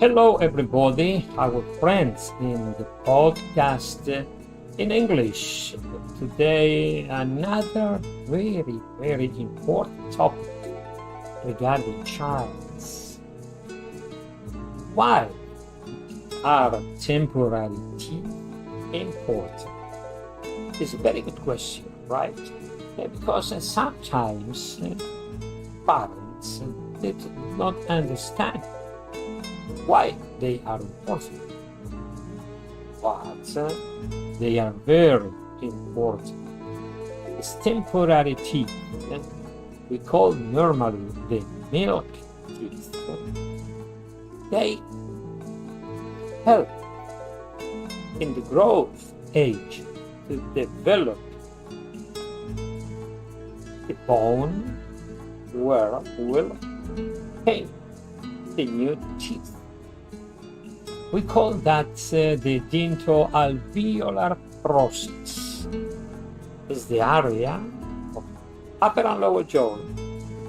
Hello, everybody, our friends in the podcast in English. Today, another very important topic regarding childs. Why are temporary teeth important? It's a very good question, right? Because sometimes parents did not understand why they are important, but they are very important. It's temporary teeth. We call normally the milk teeth. They help in the growth age to develop the bone where will came the new teeth. We call that the dentoalveolar process. It's the area of upper and lower jaw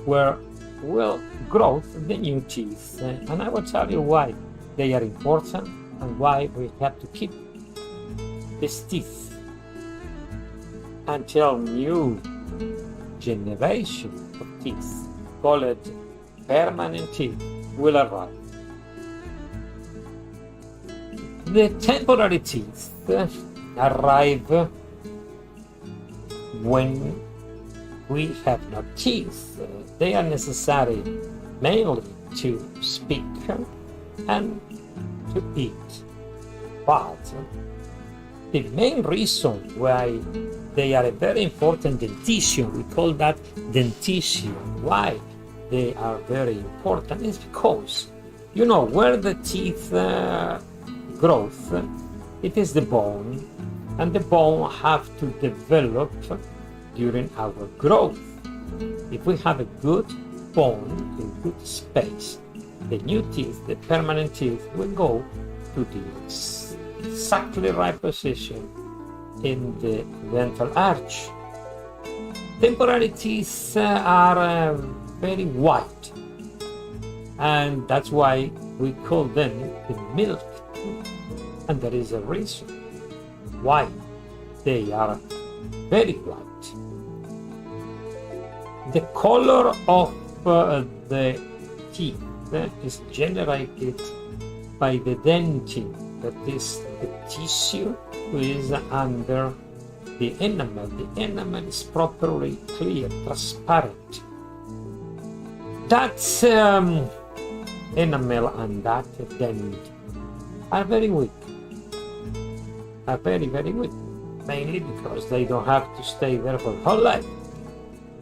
where will grow the new teeth. And I will tell you why they are important and why we have to keep these teeth until new generation of teeth, called permanent teeth, will arrive. The temporary teeth arrive when we have no teeth. They are necessary mainly to speak and to eat. But the main reason why they are a very important dentition, we call that dentition, why they are very important is because, where the teeth growth, it is the bone, and the bone have to develop during our growth. If we have a good bone in good space, the new teeth, the permanent teeth, will go to the exactly right position in the dental arch. Temporary teeth are very white, and that's why we call them the milk. And there is a reason why they are very white. The color of the teeth is generated by the dentin, that is the tissue which is under the enamel. The enamel is properly clear, transparent. That enamel and that dent are very weak. Are very weak, mainly because they don't have to stay there for the whole life.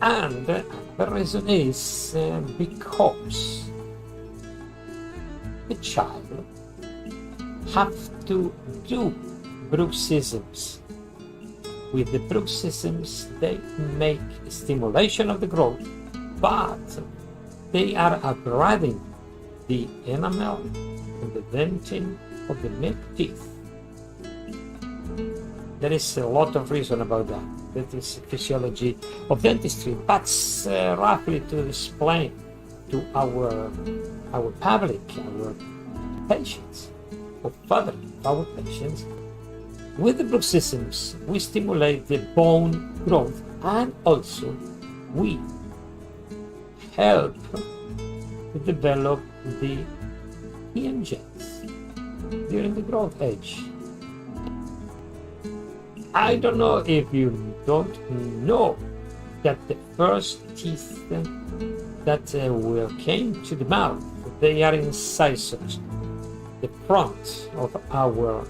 And the reason is because the child have to do bruxisms. With the bruxisms, they make stimulation of the growth, but they are upgrading the enamel and the dentin of the milk teeth. There is a lot of reason about that. That is physiology of dentistry. But roughly to explain to our public, our patients, or further our patients, with the bruxisms, we stimulate the bone growth, and also we help to develop the TMJs during the growth age. I don't know if you don't know that the first teeth that will came to the mouth, they are incisors, the front of our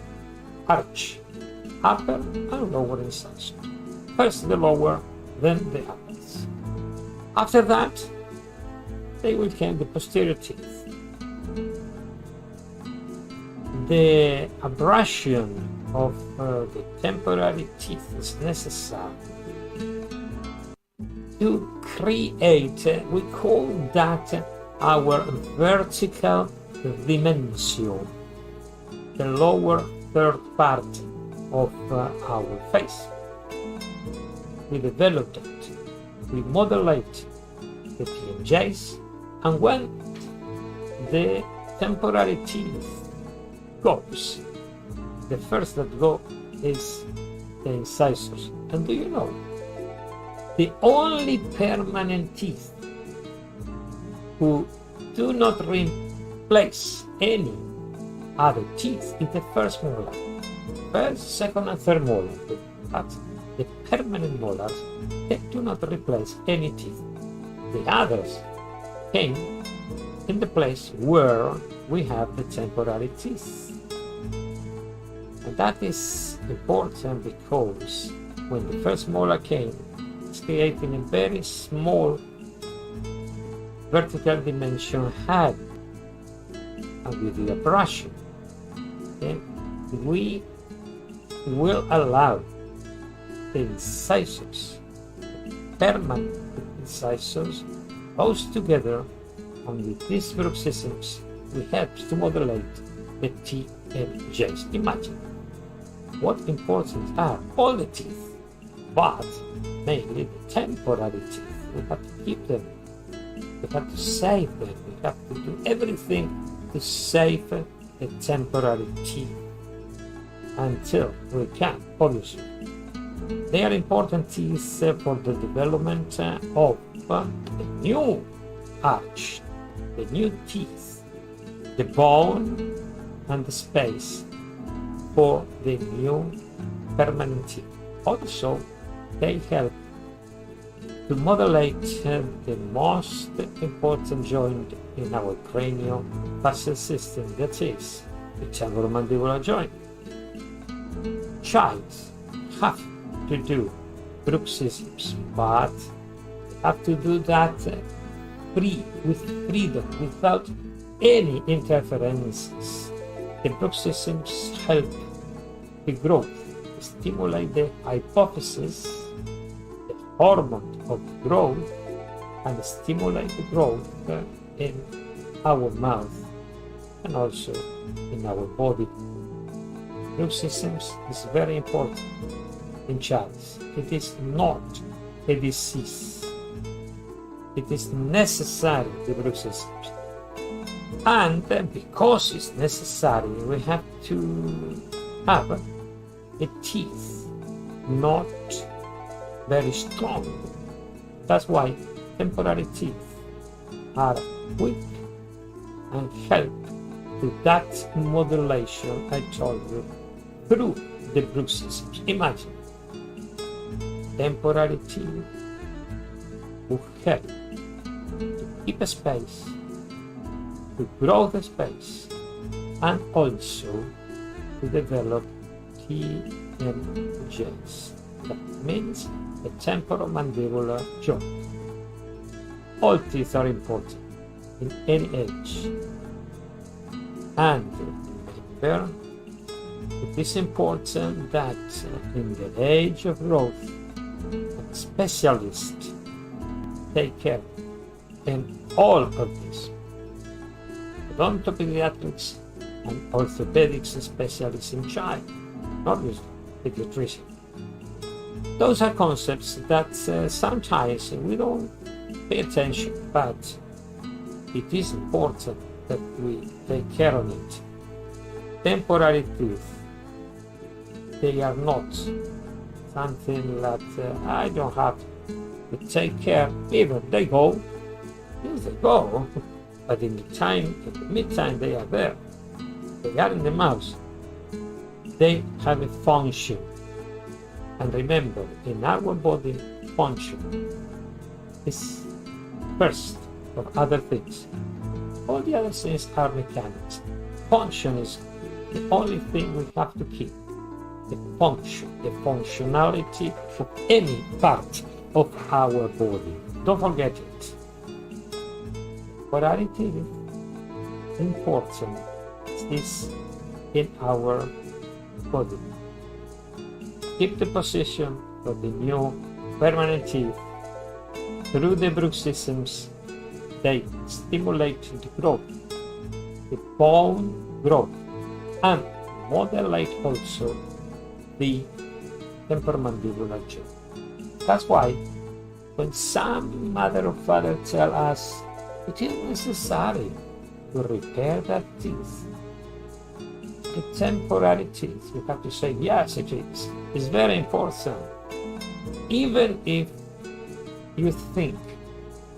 arch, upper and lower incisors. First the lower, then the uppers. After that, they will come the posterior teeth. The abrasion of the temporary teeth is necessary to create, we call that our vertical dimension, the lower third part of our face. We develop that, we modulate the TMJs, and when the temporary teeth goes, the first that go is the incisors. And do you know, the only permanent teeth who do not replace any other teeth in the first molar, first, second, and third molar, but the permanent molars, they do not replace any teeth. The others came in the place where we have the temporary teeth. And that is important because when the first molar came, it's creating a very small vertical dimension head. And with the abrasion, okay, we will allow the incisors, permanent incisors, close together, and with these bruxisms, we help to modulate the T and J's. Imagine what important are all the teeth, but mainly the temporary teeth. We have to keep them, we have to save them, we have to do everything to save the temporary teeth until we can, obviously. They are important teeth for the development of the new arch, the new teeth, the bone and the space for the new permanent teeth. Also, they help to modulate the most important joint in our cranio-facial system, that is the temporomandibular joint. Child have to do bruxisms, but have to do that with freedom, without any interferences. The bruxisms help the growth, stimulate the hypophysis, the hormone of growth, and stimulate the growth in our mouth and also in our body. Bruxisms is very important in child. It is not a disease. It is necessary, the bruxisms. And because it's necessary, we have to have the teeth not very strong. That's why temporary teeth are weak and help to that modulation I told you through the bruxisms. Imagine temporary teeth will help to keep a space, to grow the space, and also to develop TMJs. That means the temporomandibular joint. All teeth are important in any age. And remember, it is important that in the age of growth, specialists take care in all of this. Odontopediatrics and orthopedics specialists in child, not just pediatrician. Those are concepts that sometimes we don't pay attention, but it is important that we take care of it. Temporary teeth, they are not something that I don't have to take care. Even they go, yes, they go, but in the meantime they are there. They are in the mouth. They have a function. And remember, in our body, function is first of other things. All the other things are mechanics. Function is the only thing we have to keep. The function, the functionality of any part of our body. Don't forget it. Polarity important is in our body. Keep the position of the new permanent teeth through the bruxisms. They stimulate the growth, the bone growth, and modulate also the temporomandibular joint. That's why when some mother or father tell us it is necessary to repair that teeth, the temporary teeth. You have to say, yes, it is. It's very important. Even if you think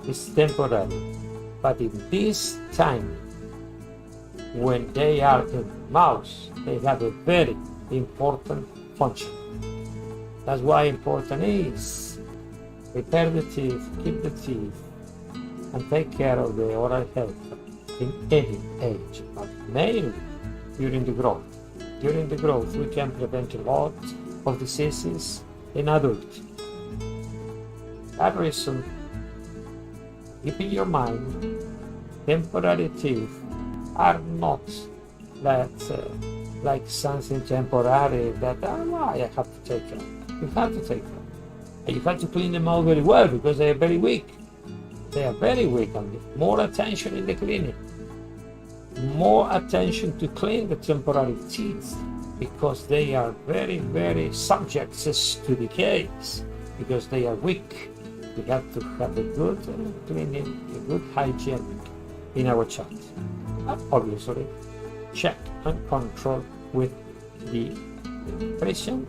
it's temporary, but in this time, when they are in the mouth, they have a very important function. That's why important is repair the teeth, keep the teeth, and take care of the oral health in any age, but mainly during the growth. During the growth, we can prevent a lot of diseases in adults. That reason, keep in your mind, temporary teeth are not that like something temporary that I have to take care of. You have to take care of. And you have to clean them out very well because they are very weak. They are very weak, and more attention in the cleaning. More attention to clean the temporary teeth because they are very, very subject to decays because they are weak. We have to have a good cleaning, a good hygiene in our child. And obviously, check and control with the pediatrician,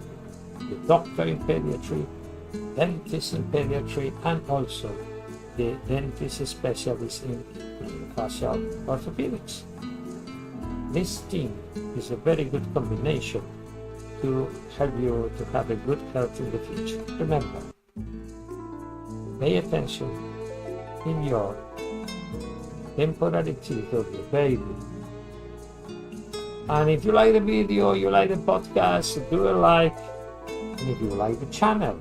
the doctor in pediatry, dentist in pediatry, and also the dentist specialist in facial orthopedics. This team is a very good combination to help you to have a good health in the future. Remember, pay attention in your temporary teeth of the baby. And if you like the video, you like the podcast, do a like. And if you like the channel,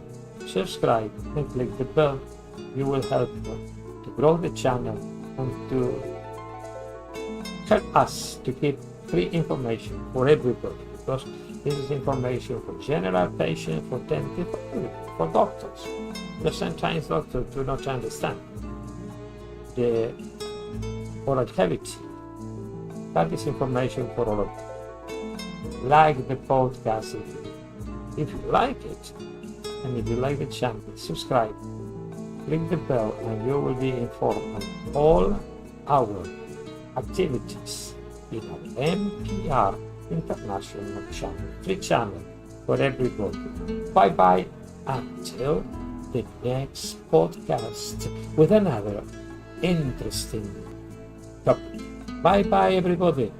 subscribe and click the bell. You will help to grow the channel and to help us to keep free information for everybody, because this is information for general patients, for dentists, for doctors. Because sometimes doctors do not understand the oral cavity. That is information for all of you. Like the podcast if you like it, and if you like the channel, subscribe, click the bell, and you will be informed on all our activities in our R.M.P International channel, free channel for everybody. Bye bye until the next podcast with another interesting topic. Bye bye everybody.